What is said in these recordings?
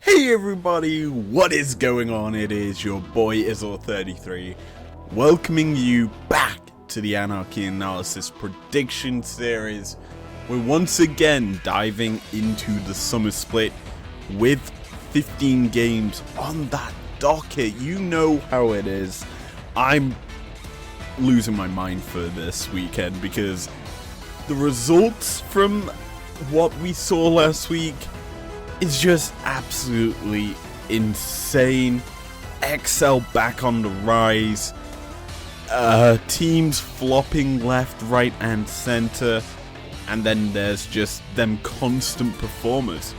Hey everybody, what is going on? It is your boy Izlo33, welcoming you back to the Anarchy Analysis Prediction Series. We're once again diving into the summer split with 15 games on that docket. You know how it is. I'm losing my mind for this weekend because the results from what we saw last week is just absolutely insane. XL back on the rise. Teams flopping left, right, and center. And then there's just them constant performers.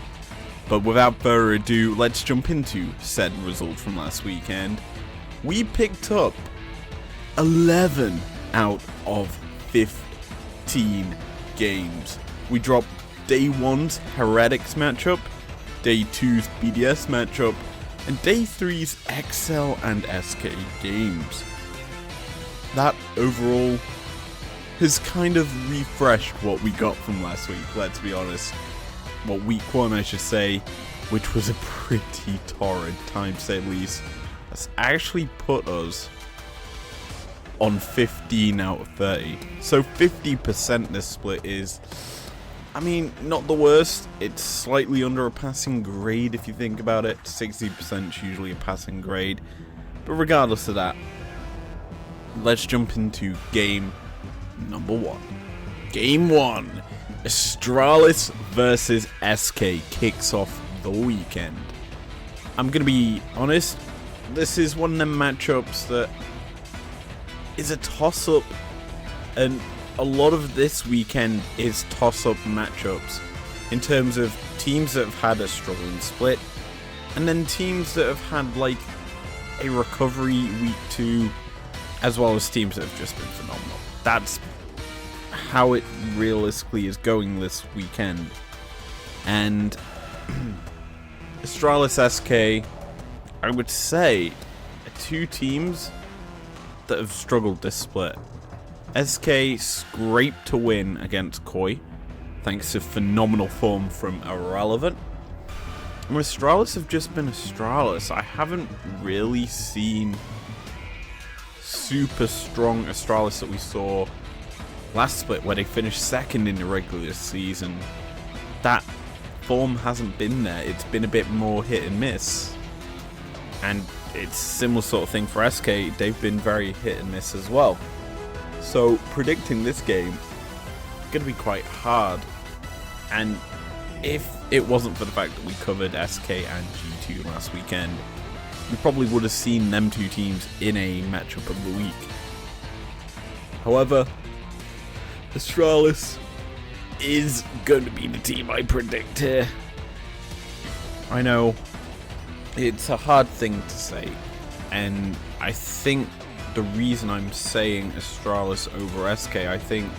But without further ado, let's jump into said result from last weekend. We picked up 11 out of 15 games. We dropped Day 1's Heretics matchup, Day 2's BDS matchup, and Day 3's XL and SK games. That overall has kind of refreshed what we got from last week, let's be honest. Well, week 1 I should say, which was a pretty torrid time to say the least. That's actually put us on 15 out of 30. So 50% this split is, I mean, not the worst. It's slightly under a passing grade if you think about it. 60% is usually a passing grade. But regardless of that, let's jump into game number 1. Game 1. Astralis versus SK kicks off the weekend. I'm going to be honest, this is one of them matchups that is a toss-up, and a lot of this weekend is toss-up matchups in terms of teams that have had a struggling split and then teams that have had like a recovery week 2, as well as teams that have just been phenomenal. That's how it realistically is going this weekend. And Astralis SK, I would say, are two teams that have struggled this split. SK scraped to win against Koi, thanks to phenomenal form from Irrelevant. And Astralis have just been Astralis. I haven't really seen super strong Astralis that we saw last split, where they finished second in the regular season. That form hasn't been there. It's been a bit more hit and miss. And it's a similar sort of thing for SK. They've been very hit and miss as well. So predicting this game is going to be quite hard. And if it wasn't for the fact that we covered SK and G2 last weekend, we probably would have seen them two teams in a matchup of the week. However, Astralis is going to be the team I predict here. I know it's a hard thing to say, and I think the reason I'm saying Astralis over SK, I think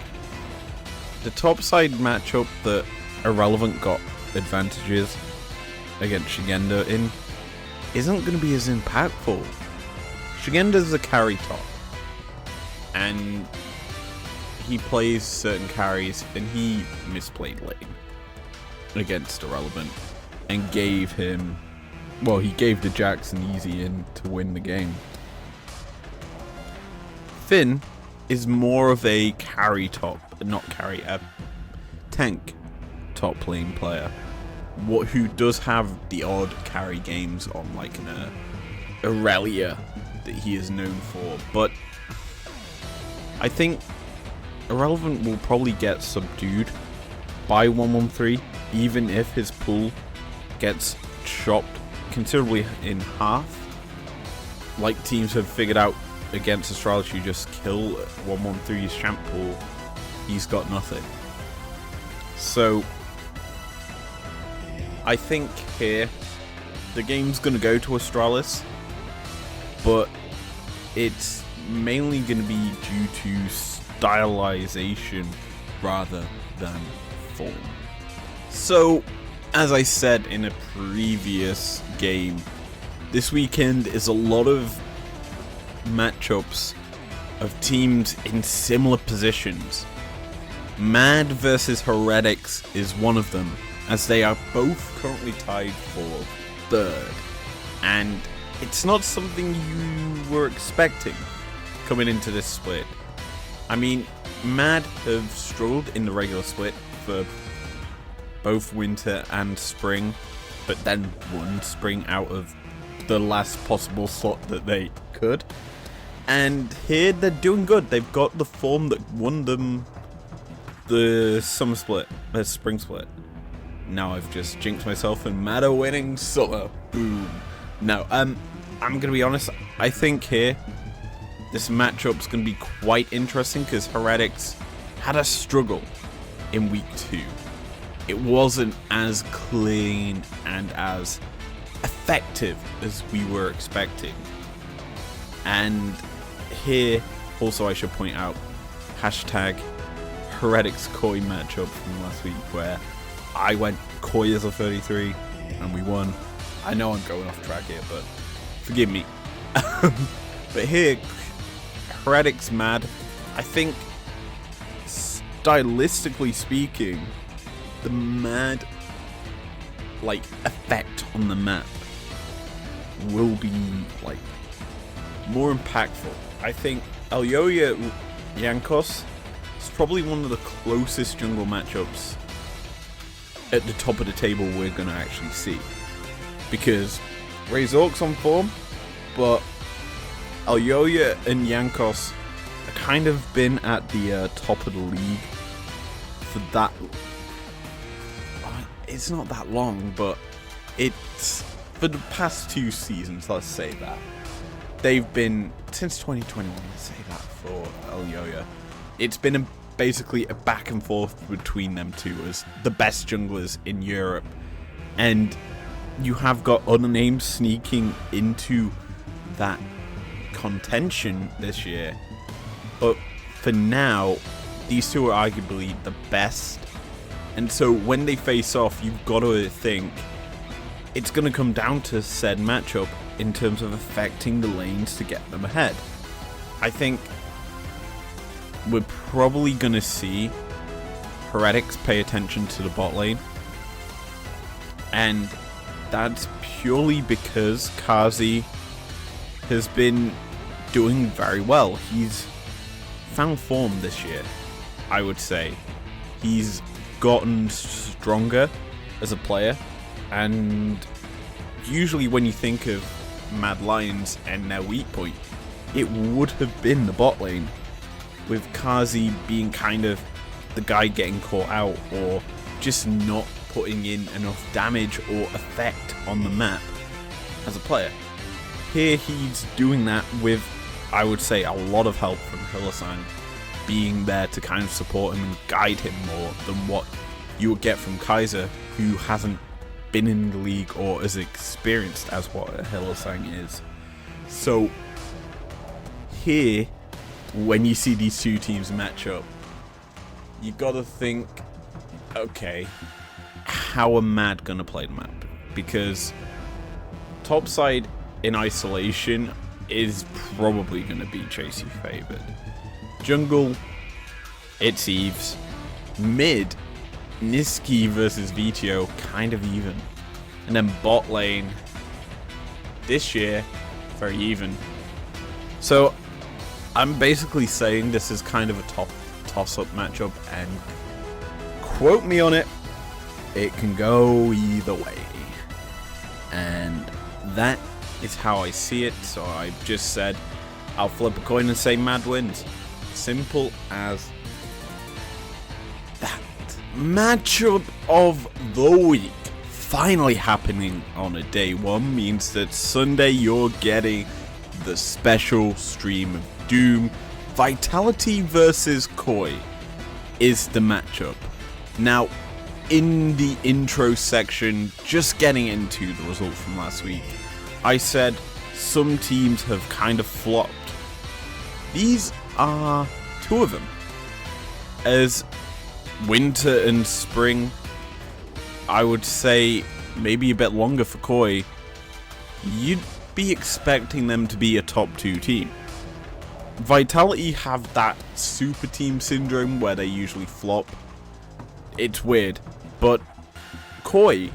the topside matchup that Irrelevant got advantages against Shigenda in isn't going to be as impactful. Shigenda's a carry top, and he plays certain carries, and he misplayed lane against Irrelevant and gave him, well, he gave the Jackson easy in to win the game. Finn is more of a carry top, not carry, a tank top lane player, who does have the odd carry games on like an Aurelia that he is known for, but I think Irrelevant will probably get subdued by 113, even if his pool gets chopped considerably in half. Like teams have figured out against Astralis, you just kill 113's champ pool, he's got nothing. So I think here the game's going to go to Astralis, but it's mainly going to be due to stylization rather than form. So, as I said in a previous game, this weekend is a lot of matchups of teams in similar positions. Mad versus Heretics is one of them, as they are both currently tied for third. And it's not something you were expecting coming into this split. I mean, Mad have struggled in the regular split for both winter and spring, but then won spring out of the last possible slot that they could. And here they're doing good. They've got the form that won them the summer split, the spring split. Now I've just jinxed myself and Mad are winning summer. Boom. No, I'm gonna be honest. I think here this matchup's gonna be quite interesting because Heretics had a struggle in week 2. It wasn't as clean and as effective as we were expecting. And here, also I should point out, hashtag Heretics Koi matchup from last week where I went Koi as a 33 and we won. I know I'm going off track here, but forgive me. But here, Heretics Mad, I think stylistically speaking, the Mad effect on the map will be more impactful. I think Elyoya Yankos is probably one of the closest jungle matchups at the top of the table we're going to actually see. Because Razork's on form, but Elyoya and Yankos have kind of been at the top of the league for that. It's not that long, but it's for the past 2 seasons, let's say that. They've been, since 2021, let's say that for Elyoya. It's been basically a back and forth between them two as the best junglers in Europe. And you have got other names sneaking into that contention this year. But for now, these two are arguably the best. And so when they face off, you've got to think it's going to come down to said matchup in terms of affecting the lanes to get them ahead. I think we're probably going to see Heretics pay attention to the bot lane. And that's purely because Kazi has been doing very well. He's found form this year, I would say. He's gotten stronger as a player, and usually when you think of Mad Lions and their weak point, it would have been the bot lane, with Kazi being kind of the guy getting caught out or just not putting in enough damage or effect on the map as a player. Here he's doing that with, I would say, a lot of help from Hylissang being there to kind of support him and guide him more than what you would get from Kaiser, who hasn't been in the league or as experienced as what Hylissang is. So here, when you see these two teams match up, you gotta think, okay, how are Mad gonna play the map? Because topside in isolation is probably gonna be Chasey favored. Jungle, it's Eves. Mid, Niski versus Vito, kind of even. And then bot lane, this year, very even. So I'm basically saying this is kind of a toss-up matchup, and quote me on it, it can go either way. And that is how I see it, so I've just said I'll flip a coin and say Mad wins. Simple as that. Matchup of the week finally happening on a day one means that Sunday you're getting the special stream of doom. Vitality versus Koi is the matchup. Now, in the intro section, just getting into the result from last week, I said some teams have kind of flopped. These are 2 of them. As winter and spring, I would say maybe a bit longer for Koi, you'd be expecting them to be a top 2 team. Vitality have that super team syndrome where they usually flop. It's weird, but Koi,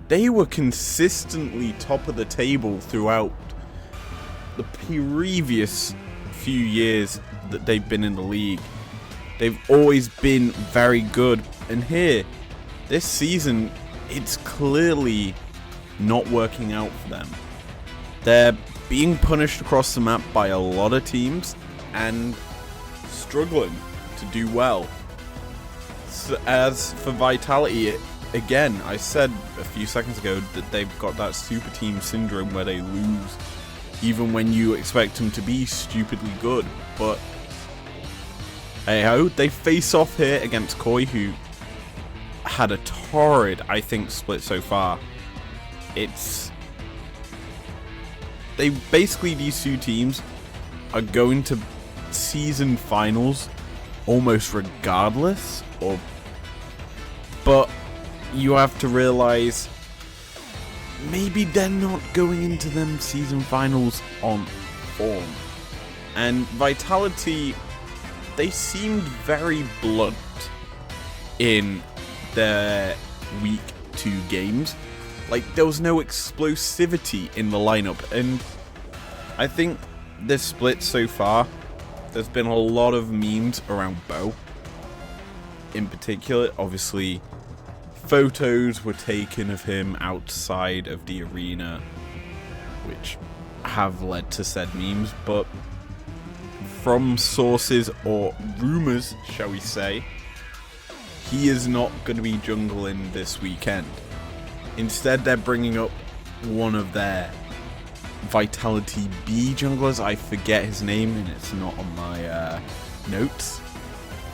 they were consistently top of the table throughout the previous few years that they've been in the league. They've always been very good, and here, this season, it's clearly not working out for them. They're being punished across the map by a lot of teams and struggling to do well. So as for Vitality, again, I said a few seconds ago that they've got that super team syndrome where they lose even when you expect them to be stupidly good. But hey ho, they face off here against Koi, who had a torrid, I think, split so far. These two teams are going to season finals almost regardless, but you have to realize maybe they're not going into them season finals on form. And Vitality, they seemed very blunt in their week 2 games. Like, there was no explosivity in the lineup, and I think this split so far, there's been a lot of memes around Bo. In particular, obviously, photos were taken of him outside of the arena, which have led to said memes, but from sources or rumors, shall we say, he is not going to be jungling this weekend. Instead, they're bringing up one of their Vitality B junglers. I forget his name, and it's not on my notes.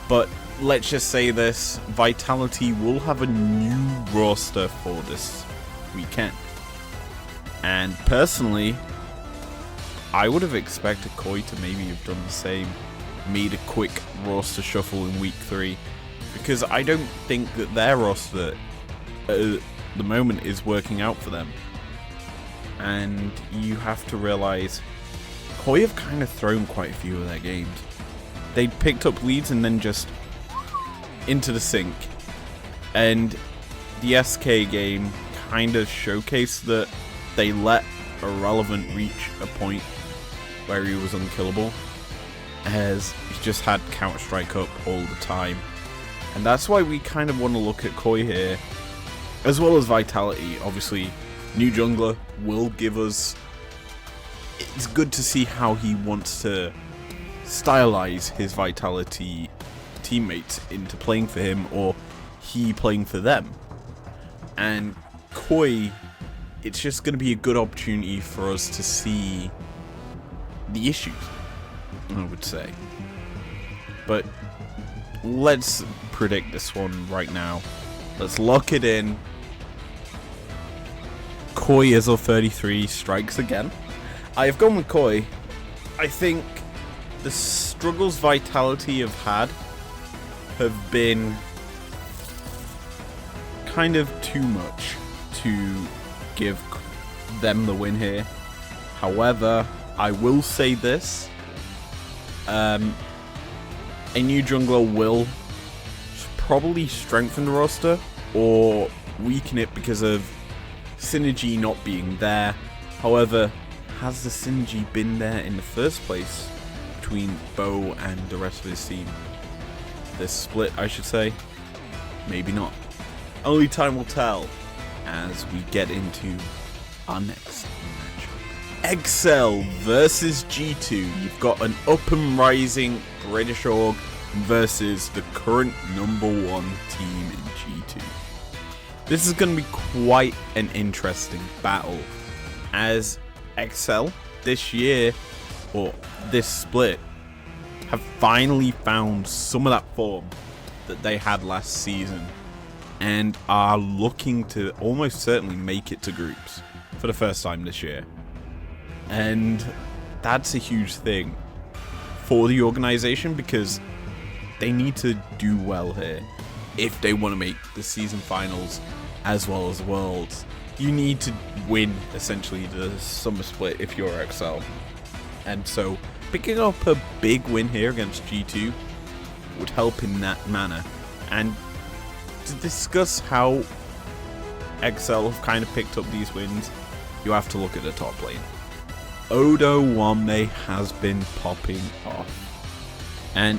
But let's just say this, Vitality will have a new roster for this weekend. And personally, I would have expected Koi to maybe have done the same, made a quick roster shuffle in week 3, because I don't think that their roster at the moment is working out for them. And you have to realize Koi have kind of thrown quite a few of their games. They picked up leads and then just into the sink. And the SK game kind of showcased that they let Irrelevant reach a point where he was unkillable, as he just had Counter-Strike up all the time. And that's why we kind of want to look at Koi here, as well as Vitality. Obviously, new jungler will give us... It's good to see how he wants to stylize his Vitality teammates into playing for him, or he playing for them. And Koi, it's just going to be a good opportunity for us to see the issues, I would say. But let's predict this one right now. Let's lock it in. Koi izlo33 strikes again. I've gone with Koi. I think the struggles Vitality have had have been kind of too much to give them the win here. However, I will say this. A new jungler will probably strengthen the roster or weaken it because of synergy not being there. However, has the synergy been there in the first place between Bo and the rest of his team? This split, I should say. Maybe not. Only time will tell as we get into our next matchup. Excel versus G2. You've got an up and rising British org versus the current #1 team in G2. This is going to be quite an interesting battle, as Excel this year, or this split, have finally found some of that form that they had last season and are looking to almost certainly make it to groups for the first time this year. And that's a huge thing for the organization, because they need to do well here if they want to make the season finals as well as Worlds. You need to win essentially the summer split if you're XL. And so picking up a big win here against G2 would help in that manner. And to discuss how XL have kind of picked up these wins, you have to look at the top lane. Odo Wame has been popping off, and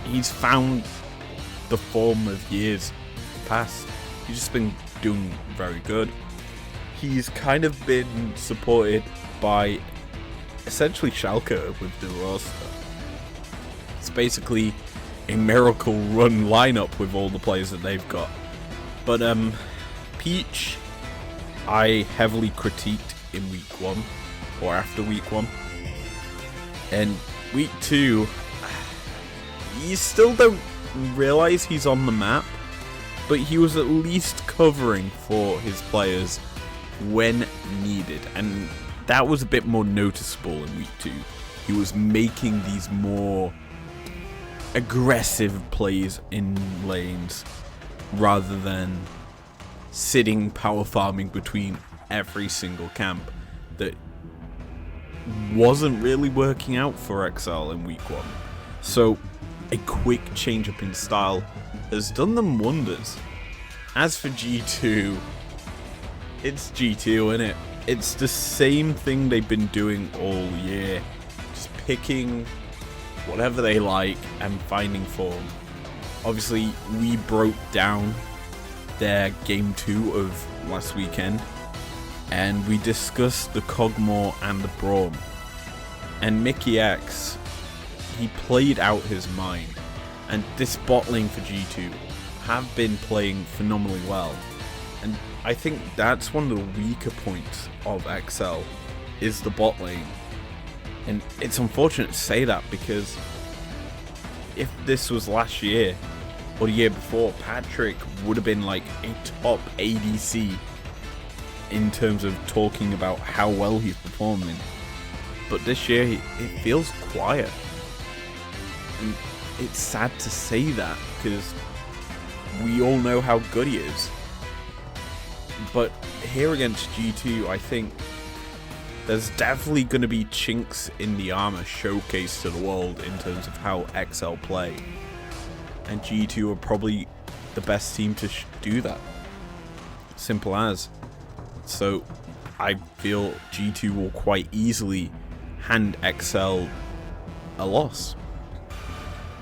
he's found the form of years past. He's just been doing very good. He's kind of been supported by essentially Schalke with the roster. It's basically a miracle run lineup with all the players that they've got. But Peach, I heavily critiqued in week 1 or after week 1. And week 2, you still don't realize he's on the map, but he was at least covering for his players when needed, and that was a bit more noticeable in week 2. He was making these more aggressive plays in lanes rather than sitting power farming between every single camp that wasn't really working out for XL in week 1. So a quick change up in style has done them wonders. As for G2, it's G2, innit? It's the same thing they've been doing all year. Just picking whatever they like and finding form. Obviously, we broke down their game 2 of last weekend, and we discussed the Cogmore and the Braum. And Mickey X, he played out his mind, and this bot lane for G2 have been playing phenomenally well. And I think that's one of the weaker points of XL, is the bot lane. And it's unfortunate to say that, because if this was last year or the year before, Patrick would have been like a top ADC in terms of talking about how well he's performing. But this year, it feels quiet. And it's sad to say that, because we all know how good he is. But here against G2, I think there's definitely going to be chinks in the armor showcased to the world in terms of how XL play. And G2 are probably the best team to do that. Simple as. So I feel G2 will quite easily hand XL a loss.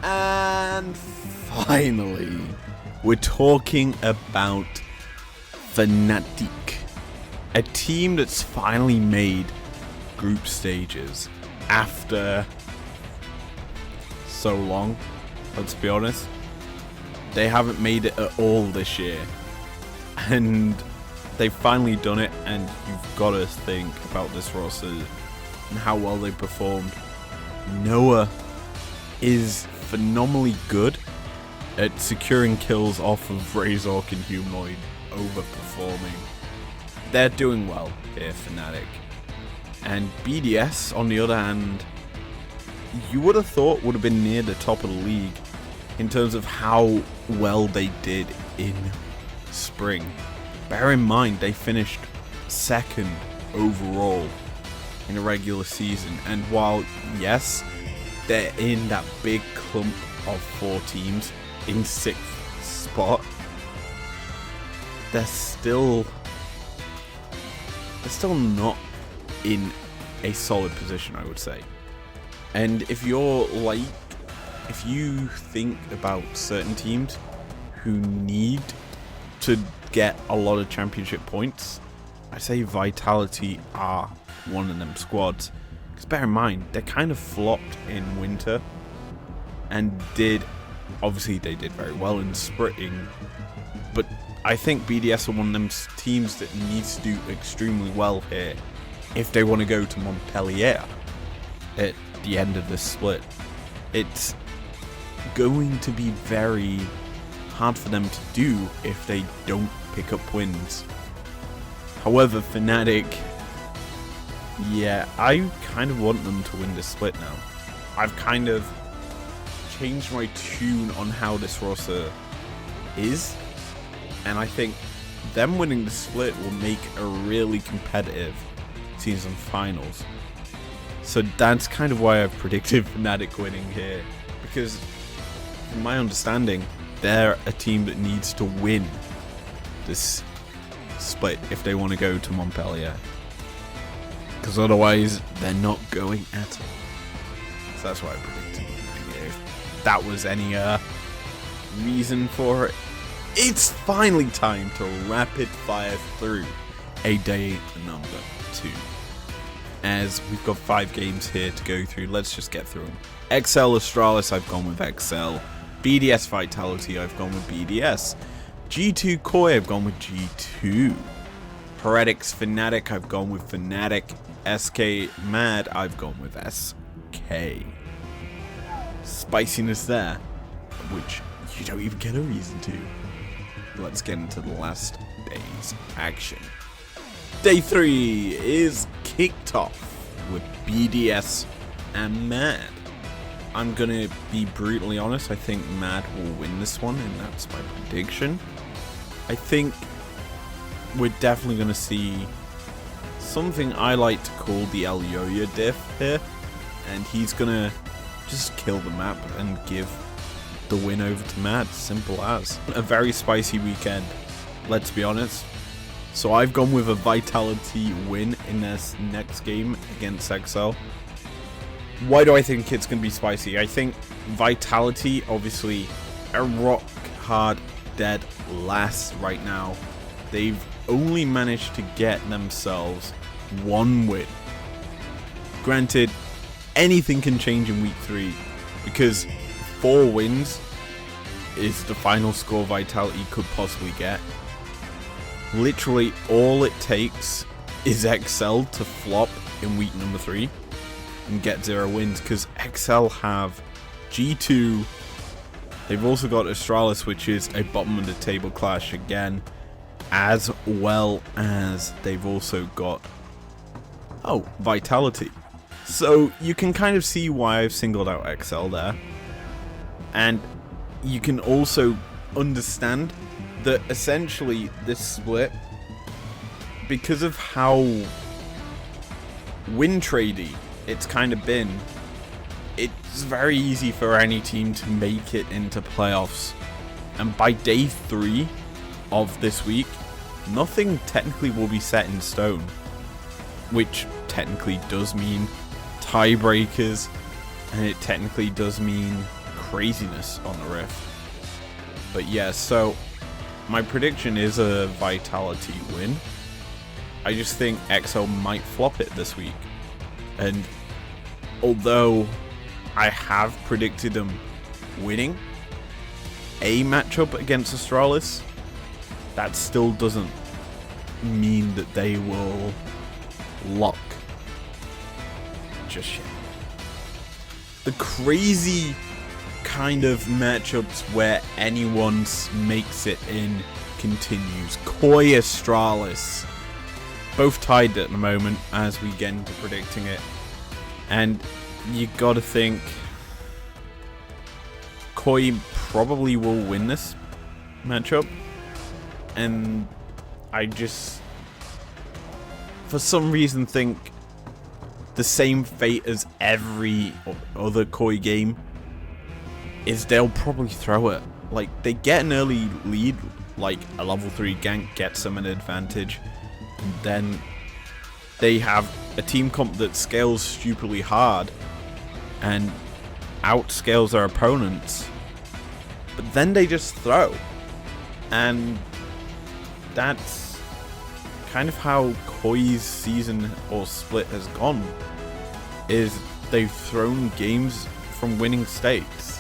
And finally, we're talking about Fnatic, a team that's finally made group stages after so long. Let's be honest, they haven't made it at all this year, and they've finally done it. And you've got to think about this roster and how well they performed. Noah is phenomenally good at securing kills off of Razork and Humanoid, overperforming. They're doing well here, Fnatic. And BDS, on the other hand, you would have thought would have been near the top of the league in terms of how well they did in spring. Bear in mind, they finished second overall in a regular season. And while, yes, they're in that big clump of 4 teams in 6th spot, they're still not in a solid position, I would say. And if you think about certain teams who need to get a lot of championship points, I say Vitality are one of them squads. Because bear in mind, they kind of flopped in winter, and obviously they did very well in spring, but I think BDS are one of them teams that needs to do extremely well here if they want to go to Montpellier at the end of this split. It's going to be very hard for them to do if they don't pick up wins. However, Fnatic, yeah, I kind of want them to win this split now. I've kind of changed my tune on how this roster is, and I think them winning the split will make a really competitive season finals. So that's kind of why I've predicted Fnatic winning here, because from my understanding, they're a team that needs to win this split if they want to go to Montpellier. Because otherwise, they're not going at all. So that's why I predicted. If that was any reason for it. It's finally time to rapid fire through a day number 2. As we've got 5 games here to go through, let's just get through them. XL Astralis, I've gone with XL. BDS Vitality, I've gone with BDS. G2 Koi, I've gone with G2. Heretics Fnatic, I've gone with Fnatic. SK Mad, I've gone with SK. Spiciness there, which you don't even get a reason to. Let's get into the last day's action. Day 3 is kicked off with BDS and Mad. I'm gonna be brutally honest, I think Mad will win this one, and that's my prediction. I think we're definitely gonna see something I like to call the Elyoya diff here, and he's gonna just kill the map and give the win over to Mad, simple as. A very spicy weekend, let's be honest. So I've gone with a Vitality win in this next game against XL. Why do I think it's going to be spicy? I think Vitality, obviously, a rock hard dead last right now. They've only managed to get themselves 1 win. Granted, anything can change in week 3 because 4 wins is the final score Vitality could possibly get. Literally all it takes is XL to flop in week number 3 and get 0 wins, because XL have G2, they've also got Astralis, which is a bottom of the table clash again, as well as they've also got Vitality. So you can kind of see why I've singled out XL there, and you can also understand that essentially this split, because of how win tradey it's kind of been, it's very easy for any team to make it into playoffs. And by day 3 of this week, nothing technically will be set in stone, which technically does mean tiebreakers, and it technically does mean craziness on the Rift. But yeah, so my prediction is a Vitality win. I just think XL might flop it this week. And although I have predicted them winning a matchup against Astralis, that still doesn't mean that they will lock just yet. The crazy kind of matchups where anyone makes it in continues. Koi Astralis, both tied at the moment as we get into predicting it, and you gotta think Koi probably will win this matchup, and I just for some reason think the same fate as every other Koi game is they'll probably throw it. Like, they get an early lead, like a level 3 gank gets them an advantage, and then they have a team comp that scales stupidly hard and outscales their opponents, but then they just throw. And that's kind of how Koi's season or split has gone, is they've thrown games from winning states.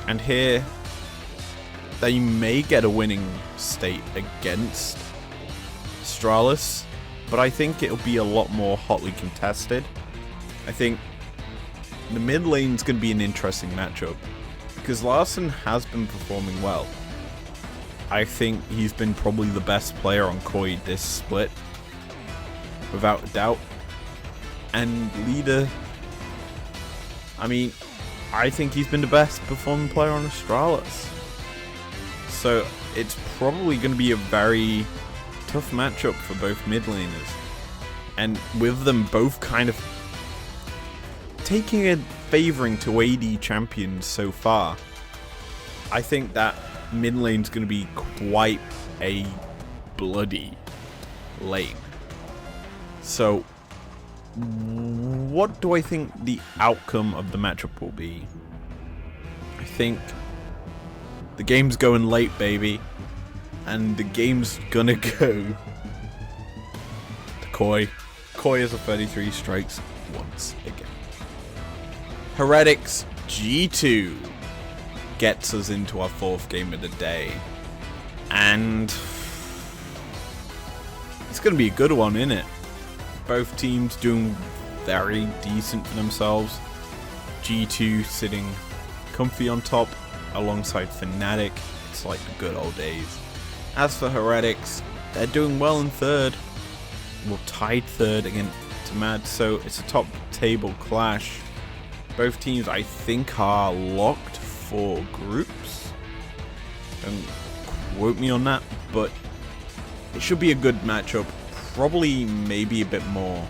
And here, they may get a winning state against Astralis, but I think it'll be a lot more hotly contested. I think the mid lane's going to be an interesting matchup, because Larson has been performing well. I think he's been probably the best player on Koi this split, without a doubt. And Leader, I mean, I think he's been the best performing player on Astralis. So it's probably going to be a very tough matchup for both mid laners. And with them both kind of taking a favouring to AD champions so far, I think that mid lane's going to be quite a bloody lane. So, what do I think the outcome of the matchup will be? I think the game's going late, baby. And the game's gonna go to Koi. Koi is a 33 strikes once again. Heretics G2 gets us into our 4th game of the day. And it's gonna be a good one, isn't it? Both teams doing very decent for themselves. G2 sitting comfy on top alongside Fnatic. It's like the good old days. As for Heretics, they're doing well in 3rd. Well, tied 3rd against Mad, so it's a top table clash. Both teams, I think, are locked for groups. Don't quote me on that, but it should be a good matchup. Probably maybe a bit more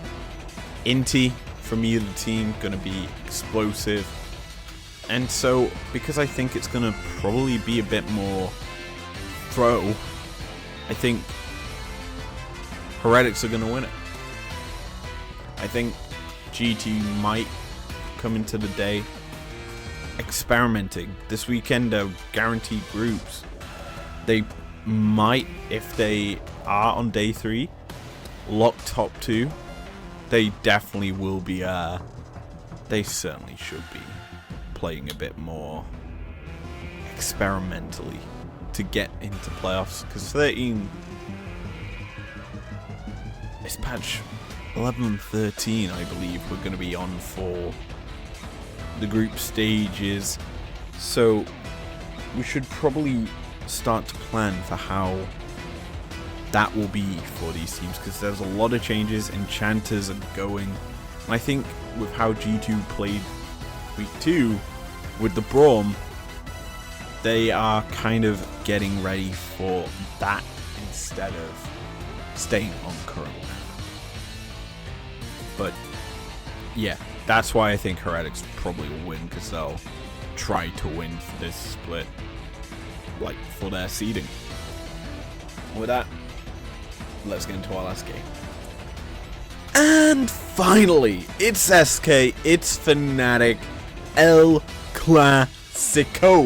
inty from either team, gonna be explosive. And so, because I think it's gonna probably be a bit more throw, I think Heretics are gonna win it. I think G2 might come into the day experimenting. This weekend are guaranteed groups. They might, if they are on day 3, lock top 2. They definitely will be, they certainly should be playing a bit more experimentally to get into playoffs, because 13, it's patch 11 and 13, I believe, we're going to be on for the group stages, so we should probably start to plan for how that will be for these teams, because there's a lot of changes. Enchanters are going, and I think with how G2 played week 2 with the Braum, they are kind of getting ready for that instead of staying on current. But yeah, that's why I think Heretics probably will win, because they'll try to win for this split, like for their seeding. With that, let's get into our last game. And finally, it's SK, it's Fnatic, El Clasico.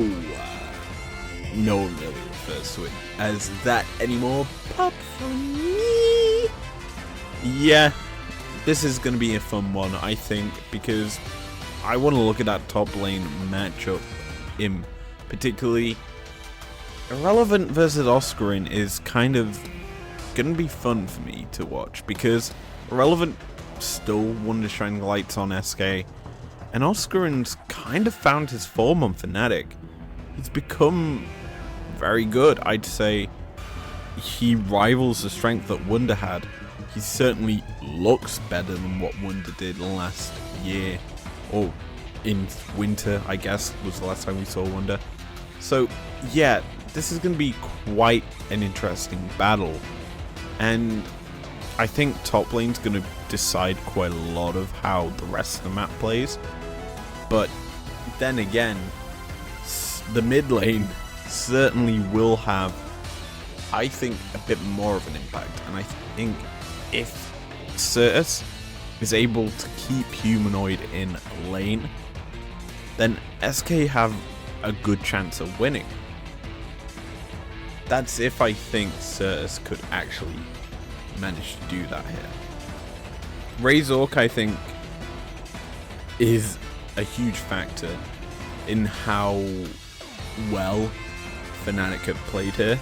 No one really refers to it as that anymore, but for me, yeah, this is going to be a fun one, I think, because I want to look at that top lane matchup in particularly. Irrelevant versus Oscarin is kind of going to be fun for me to watch, because Irrelevant still won the shining lights on SK, and Oscarin's kind of found his form on Fnatic. He's become very good. I'd say he rivals the strength that Wunder had. He certainly looks better than what Wunder did last year, or in winter, I guess, was the last time we saw Wunder. So yeah, this is going to be quite an interesting battle, and I think top lane's going to decide quite a lot of how the rest of the map plays. But then again, the mid lane certainly will have, I think, a bit more of an impact. And I think if Certus is able to keep Humanoid in lane, then SK have a good chance of winning. That's if I think Certus could actually manage to do that here. Razork, I think, is a huge factor in how well Fnatic have played here,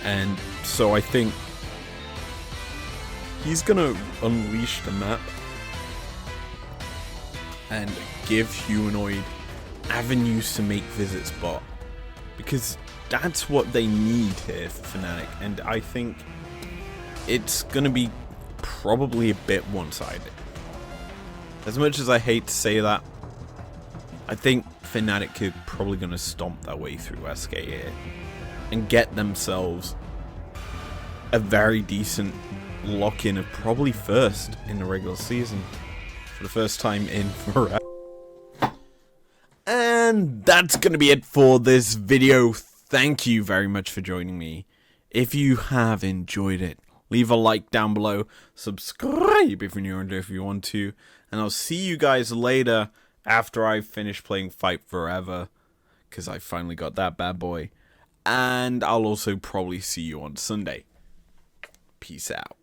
and so I think he's gonna unleash the map and give Humanoid avenues to make visits bot, because that's what they need here for Fnatic, and I think it's gonna be probably a bit one-sided. As much as I hate to say that, I think Fnatic are probably going to stomp their way through SK here and get themselves a very decent lock-in of probably first in the regular season for the first time in forever. And that's going to be it for this video. Thank you very much for joining me If you have enjoyed it, leave a like down below, subscribe if you're new and if you want to, and I'll see you guys later after I finish playing Fight Forever, because I finally got that bad boy, and I'll also probably see you on Sunday. Peace out.